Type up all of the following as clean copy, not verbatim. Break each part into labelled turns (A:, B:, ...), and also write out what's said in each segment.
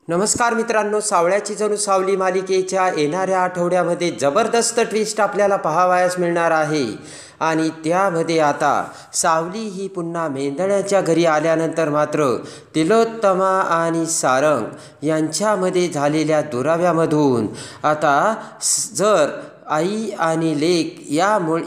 A: नमस्कार मित्रांनो, सावळ्याची जणू सावली मालिकेच्या येणाऱ्या आठवड्यामध्ये जबरदस्त ट्विस्ट आपल्याला पाहावयास मिळणार आहे. आणि त्यामध्ये आता सावली ही पुन्हा मेंदळ्याच्या घरी आल्यानंतर मात्र तिलोत्तमा आणि सारंग यांच्यामध्ये झालेल्या दुराव्यामधून आता जर आई आणि लेक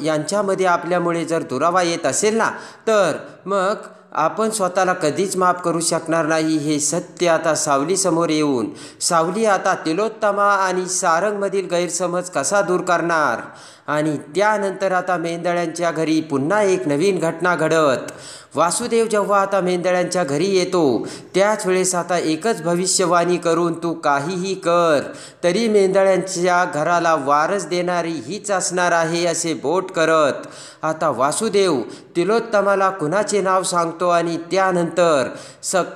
A: यांच्यामध्ये आपल्यामुळे जर दुरावा येत असेल ना, तर मग आपण स्वतःला कधीच माफ करू शकणार नाही. हे सत्य आता सावलीसमोर येऊन सावली आता तिलोत्तमा आणि सारंगमधील गैरसमज कसा दूर करणार. आणि त्यानंतर आता मेंदळ्यांच्या घरी पुन्हा एक नवीन घटना घडत. वासुदेव जेव्हा आता मेंदळ्यांच्या घरी येतो त्याच वेळेस आता एकच भविष्यवाणी करून तू काहीही कर तरी मेंदळ्यांच्या घराला वारस देणारी हीच असणार आहे असे बोट करत आता वासुदेव तिलोत्तमाला कुणाचे नाव सांगतो. आणि त्यानंतर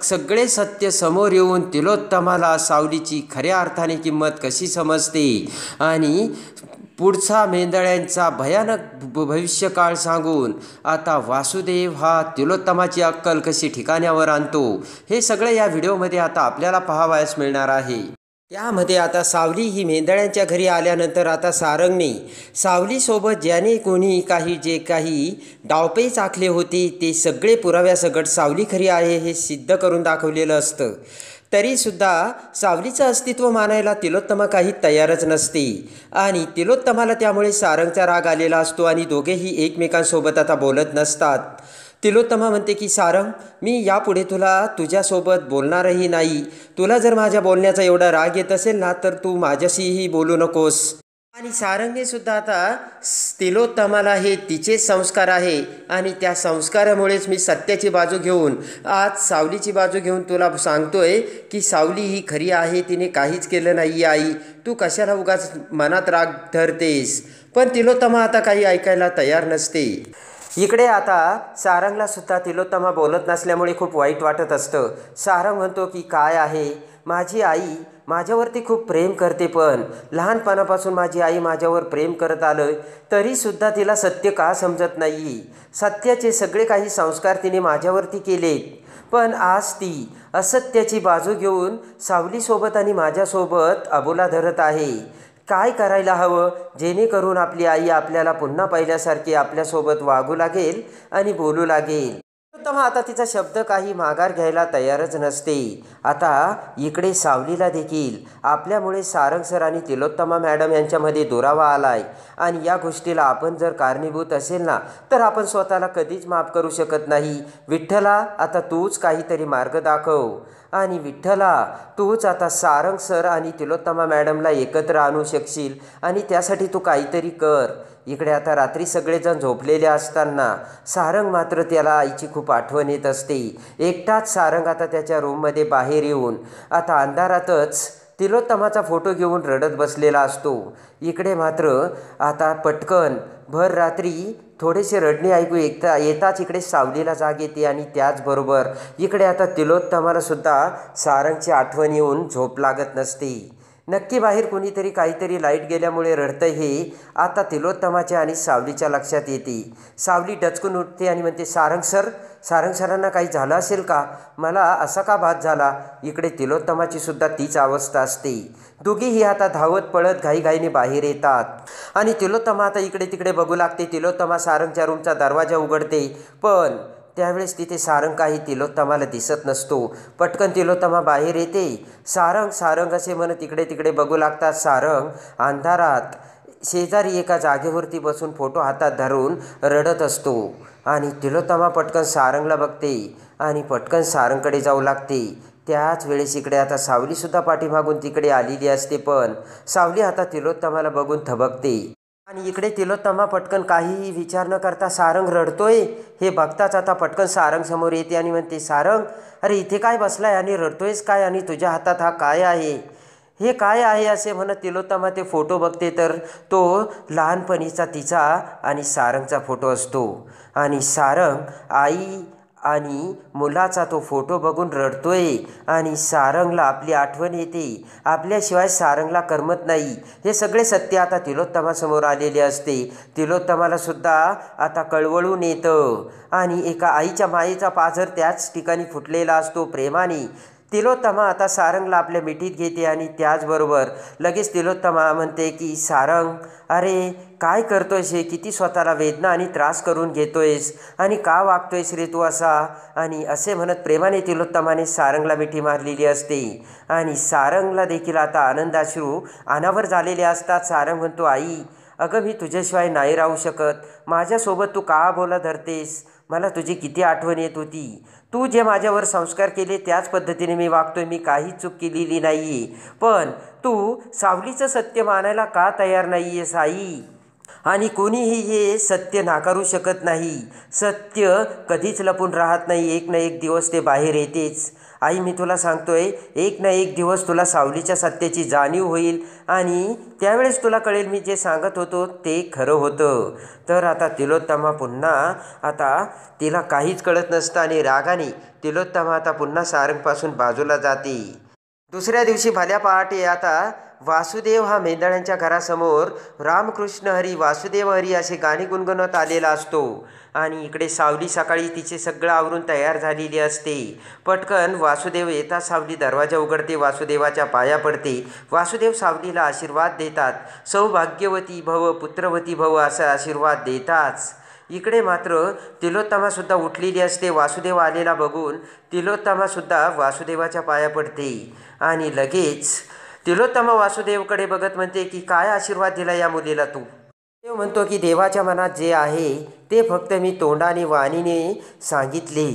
A: सगळे सत्य समोर येऊन तिलोत्तमाला सावलीची खऱ्या अर्थाने किंमत कशी समजते आणि पुढचा मेंदळ्यांचा भयानक भविष्यकाळ सांगून आता वासुदेव हा तिलोत्तमाची अक्कल कशी ठिकाण्यावर आणतो, हे सगळं या व्हिडिओमध्ये आता आपल्याला पाहावयास मिळणार आहे. त्यामध्ये आता सावली ही मेंदळ्यांच्या घरी आल्यानंतर आता सारंगने सावलीसोबत ज्याने कोणी जे काही डावपेच आखले होते ते सगळे पुराव्यासकट सावली खरी आहे हे सिद्ध करून दाखवलेलं असतं. तरीसुद्धा सावलीचं अस्तित्व मानायला तिलोत्तमा काही तयारच नसते. आणि तिलोत्तमाला त्यामुळे सारंगचा राग आलेला असतो आणि दोघेही एकमेकांसोबत आता बोलत नसतात. तिलोत्तमा म्हणते की सारंग, मी यापुढे तुझ्यासोबत बोलणारही नाही. तुला जर माझ्या बोलण्याचा एवढा राग येत असेल ना, तर तू माझ्याशीही बोलू नकोस. आणि सारंगने सुद्धा आता तिलोत्तमाला हे तिचेच संस्कार आहे आणि त्या संस्कारामुळेच मी सत्याची बाजू घेऊन आज सावलीची बाजू घेऊन तुला सांगतोय की सावली ही खरी आहे, तिने काहीच केलं नाही. आई, तू कशाला उगाच मनात राग धरतेस. पण तिलोत्तमा आता काही ऐकायला तयार नसते. इकडे आता सारंगला सुद्धा तिलोत्तमा बोलत नसल्यामुळे खूप वाईट वाटत असतं. सारंग म्हणतो की काय आहे, माझी आई माझ्यावरती खूप प्रेम करते, पण लहानपणापासून माझी आई माझ्यावर प्रेम करत आलं तरीसुद्धा तिला सत्य का समजत नाही. सत्याचे सगळे काही संस्कार तिने माझ्यावरती केले, पण आज ती असत्याची बाजू घेऊन सावलीसोबत आणि माझ्यासोबत अबोला धरत आहे. काय करायला हवं जेणेकरून आपली आई आपल्याला पुन्हा पहिल्यासारखी आपल्यासोबत वागू लागेल आणि बोलू लागेल. तिलोत्तमा आता तिचा शब्द काही माघार घ्यायला तयारच नसते. आता इकडे सावलीला देखील आपल्यामुळे सारंग सर आणि तिलोत्तमा मॅडम यांच्यामध्ये दुरावा आलाय आणि या गोष्टीला आपण जर कारणीभूत असेल ना, तर आपण स्वतःला कधीच माफ करू शकत नाही. विठ्ठला, आता तूच काहीतरी मार्ग दाखव. आणि विठ्ठला, तूच आता सारंग सर आणि तिलोत्तमा मॅडमला एकत्र आणू शकशील आणि त्यासाठी तू काहीतरी कर. इकडे आता रात्री सगळेजण झोपलेले असताना सारंग मात्र त्याला आईची खूप आठवण येत असते. एकटाच सारंग आता त्याच्या रूममध्ये बाहेर येऊन आता अंधारातच तिलोत्तमाचा फोटो घेऊन रडत बसलेला असतो. इकडे मात्र आता पटकन भर रात्री थोडेसे रडणे ऐकू येताच इकडे सावलीला जाग येते आणि त्याचबरोबर इकडे आता तिलोत्तमाला सुद्धा सारंगची आठवण येऊन झोप लागत नसते. नक्की बाहेर कोणीतरी काहीतरी लाईट गेल्यामुळे रडतं हे आता तिलोत्तमाच्या आणि सावलीच्या लक्षात येते. सावली डचकून उठते आणि म्हणते, सारंग सरांना काही झालं असेल का, मला असा का भास झाला. इकडे तिलोत्तमाची सुद्धा तीच अवस्था असते. दोघीही आता धावत पळत घाईघाईने बाहेर येतात आणि तिलोत्तमा आता इकडे तिकडे बघू लागते. तिलोत्तमा सारंगच्या रूमचा दरवाजा उघडते, पण त्यावेळेस तिथे सारंग काही तिलोत्तमाला दिसत नसतो. पटकन तिलोत्तमा बाहेर येते. सारंग असे म्हणत इकडे तिकडे बघू लागतात. सारंग अंधारात शेजारी एका जागेवरती बसून फोटो हातात धरून रडत असतो आणि तिलोत्तमा पटकन सारंगला बघते आणि पटकन सारंगकडे जाऊ लागते. त्याच वेळेस इकडे आता सावलीसुद्धा पाठीमागून तिकडे आलेली असते, पण सावली आता तिलोत्तमाला बघून थबकते. आणि इकडे तिलोत्तमा पटकन काहीही विचार न करता सारंग रडतोय हे बघताच आता पटकन सारंग समोर येते आणि म्हणते, सारंग, अरे इथे काय बसलाय आणि रडतोयस काय आणि तुझ्या हातात हा काय आहे, हे काय आहे. असे म्हणत तिलोत्तमा ते फोटो बघते तर तो लहानपणीचा तिचा आणि सारंगचा फोटो असतो. आणि सारंग आई आणि मुलाचा तो फोटो बघून रडतोय आणि सारंगला आपली आठवण येते. आपल्याशिवाय सारंगला करमत नाही. हे सगळे सत्य आता तिलोत्तमासमोर आलेले असते. तिलोत्तमाला सुद्धा आता कळवळून येतं आणि एका आईच्या मायेचा पाझर त्याच ठिकाणी फुटलेला असतो प्रेमाने. तिलोत्तमा आता सारंगला आपल्या मिठीत घेते आणि त्याचबरोबर लगेच तिलोत्तमा म्हणते की सारंग, अरे काय करतोयस हे? किती स्वतःला वेदना आणि त्रास करून घेतोयस आणि का वागतोयस रे तू असा? आणि असे म्हणत प्रेमाने तिलोत्तमाने सारंगला मिठी मारलेली असते आणि सारंगला देखील आता आनंदाश्रू अनावर झालेले असतात. सारंग म्हणतो, आई अगं मी तुझ्याशिवाय नाही राहू शकत. माझ्यासोबत तू का बोला धरतेस? मला तुझी किती आठवण येत होती. तू जे माझ्यावर संस्कार केले त्याच पद्धतीने मी वागतोय. मी काही चूक केलेली नाही. पण तू सावलीचं सत्य मानायला का तयार नाही आहेस आई? आणि कोणीही हे सत्य नाकारू शकत नाही. सत्य कधीच लपून राहत नाही. एक ना एक दिवस ते बाहेर येतेच. आई मी तुला सांगतोय, एक ना एक दिवस तुला सावलीच्या सत्याची जाणीव होईल आणि त्यावेळेस तुला कळेल मी जे सांगत होतो ते खरं होतं. तर आता तिलोत्तमा पुन्हा आता तिला काहीच कळत नसतं आणि रागाने तिलोत्तमा आता पुन्हा सारंगपासून बाजूला जाते. दुसऱ्या दिवशी भल्या पहाटे आता वासुदेव हा मेंढरांच्या घरासमोर रामकृष्ण हरी वासुदेव हरी असे गाणे गुणगुणत आलेला असतो आणि इकडे सावली सकाळी तिचे सगळं आवरून तयार झालेली असते. पटकन वासुदेव येता सावली दरवाजा उघडते, वासुदेवाच्या पाया पडते. वासुदेव सावलीला आशीर्वाद देतात. सौभाग्यवती भव पुत्रवती भव असा आशीर्वाद देताच. इकडे मात्र तिलोत्तमासुद्धा उठलेली असते. वासुदेव आलेला बघून तिलोत्तमासुद्धा वासुदेवाच्या पाया पडते आणि लगेच तिलोत्तमा वासुदेवकडे बघत म्हणते की काय आशीर्वाद दिला या मुलीला तू? देव म्हणतो की देवाच्या मनात जे आहे ते फक्त मी तोंडाने वाणीने सांगितले.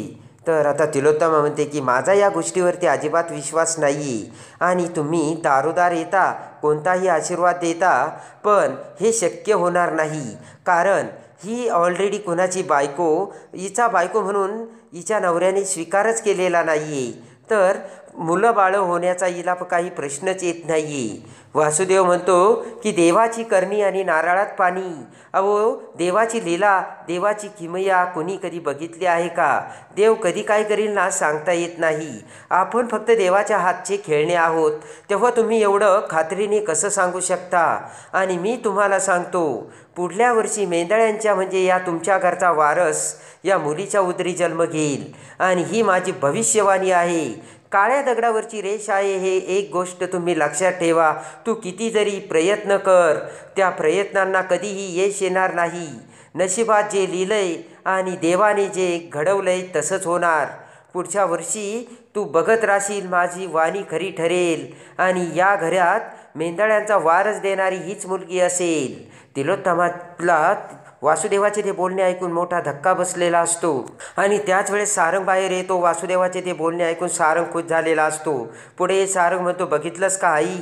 A: तर आता तिलोत्तमा म्हणते की माझा या गोष्टीवरती अजिबात विश्वास नाही आणि तुम्ही दारोदार येता, कोणताही आशीर्वाद देता, पण हे शक्य होणार नाही. कारण ही ऑलरेडी कुणाची बायको, हिचा बायको म्हणून हिच्या नवऱ्याने स्वीकारच केलेला नाही आहे. तर मुलं बाळं होण्याचा हिला काही प्रश्नच येत नाही आहे. वासुदेव म्हणतो की देवाची करणी आणि नारळात पाणी. अहो देवाची लीला, देवाची किमया कोणी कधी बघितली आहे का? देव कधी काय करील ना सांगता येत नाही. आपण फक्त देवाच्या हातचे खेळणे आहोत. तेव्हा तुम्ही एवढं खात्रीने कसं सांगू शकता? आणि मी तुम्हाला सांगतो, पुढल्या वर्षी मेंढळ्यांच्या म्हणजे या तुमच्या घरचा वारस या मुलीच्या उदरी जन्म घेईल आणि ही माझी भविष्यवाणी आहे. काळ्या दगडावरची रेष आहे हे एक गोष्ट तुम्ही लक्षात ठेवा. तू किती जरी प्रयत्न कर, त्या प्रयत्नांना कधीही यश येणार नाही. नशिबात जे लिहिलंय आणि देवाने जे घडवलंय तसंच होणार. पुढच्या वर्षी तू बघत राहशील माझी वाणी खरी ठरेल आणि या घरात मेंढळ्यांचा वारस देणारी हीच मुलगी असेल. तिलोत्तमाला वासुदेवाचे ते बोलणे ऐकून मोठा धक्का बसलेला असतो आणि त्याच वेळेस सारंग बाहेर येतो. वासुदेवाचे ते बोलणे ऐकून सारंग खुश झालेला असतो. पुढे सारंग म्हणतो, बघितलंस का आई,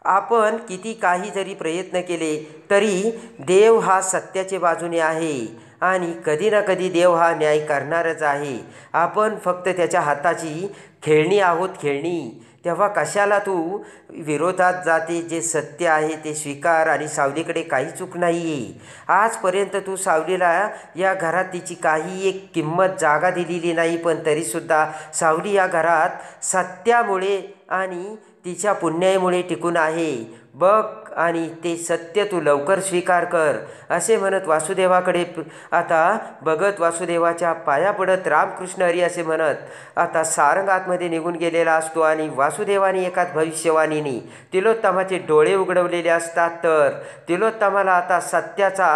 A: आपण किती काही जरी प्रयत्न केले तरी देव हा सत्याच्या बाजूने आहे आणि कधी ना कधी देव हा न्याय करणारच आहे. आपण फक्त त्याच्या हाताची खेळणी आहोत, खेळणी. तेव्हा कशाला तू विरोधात जाते? जे सत्य आहे ते स्वीकार आणि सावलीकडे काही चूक नाही आहे. आजपर्यंत तू सावलीला या घरात तिची काही एक किंमत जागा दिलेली नाही, पण तरीसुद्धा सावली या घरात सत्यामुळे आणि तिच्या पुण्यामुळे टिकून आहे. बघ आणि ते सत्य तू लवकर स्वीकार कर. असे म्हणत वासुदेवाकडे आता बघत वासुदेवाच्या पाया पडत रामकृष्ण हरी असे म्हणत आता सारंग आतमध्ये निघून गेलेला असतो आणि वासुदेवाने एकाच भविष्यवाणीने तिलोत्तमाचे डोळे उघडवलेले असतात. तर तिलोत्तमाला आता सत्याचा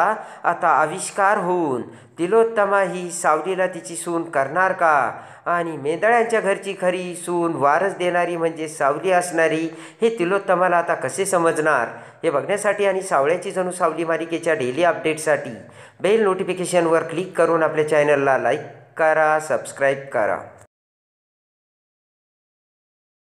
A: आता आविष्कार होऊन तिलोत्तमा ही सावलीला तिची सून करणार का? आणि मेंढळ्यांच्या घरची खरी सून वारस देणारी म्हणजे सावली असणारी हे तिलोत्तमाला आता कसे समजणार? हे बघण्यासाठी आणि सावळ्याची जणू सावली मालिकेच्या डेली अपडेटसाठी बेल नोटिफिकेशनवर क्लिक करून आपल्या चॅनलला लाईक करा, सबस्क्राईब करा.